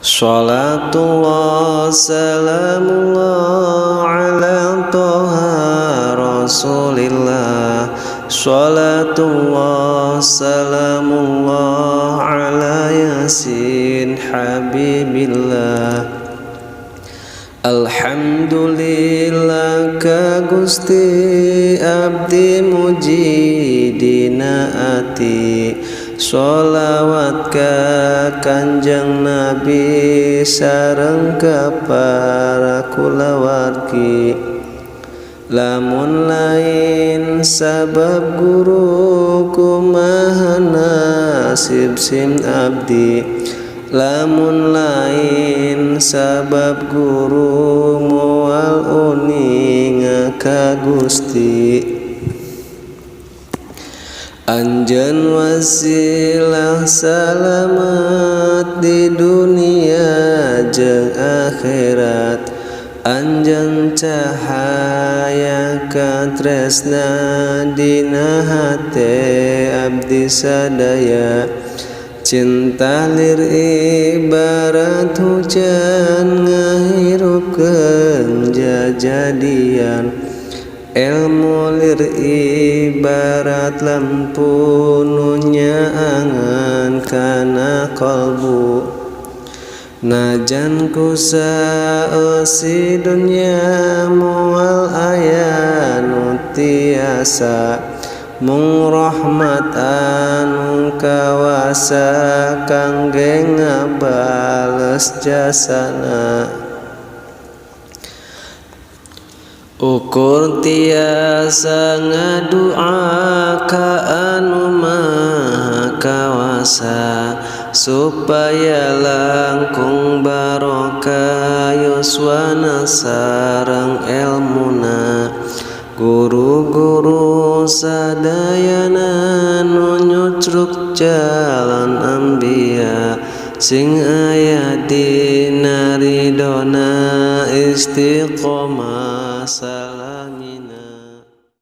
Salatullah salamullah ala toha rasulillah. Salatullah salamullah ala yasin habibillah. Alhamdulillah ka Gusti abdi muji dina ati. Sholawat ka Kanjeng Nabi sareng ka para kulawargi. Lamun lain sabab guru kumaha nasib sim abdi. Lamun lain sabab guru moal uning ka Gusti. Anjeun wasilah salamet di dunia jeung akhirat. Anjeun cahaya katresna dina hate abdi sadaya. Cinta lir ibarat hujan ngahirupkeun jajadian. Ilmu lir ibarat lampu nu nyaangan kana kalbu. Najan ku saeusi dunya moal aya nu tiasa. Mung rahmat anu kawasa kangge ngabales jasana. Ukur tiasa ngadua ka anu maha kawasa. Supaya langkung barokah yuswana sareng elmuna. Guru-guru sadayana nu nyucruk jalan anbiya. Sing aya dina ridona istiqomah.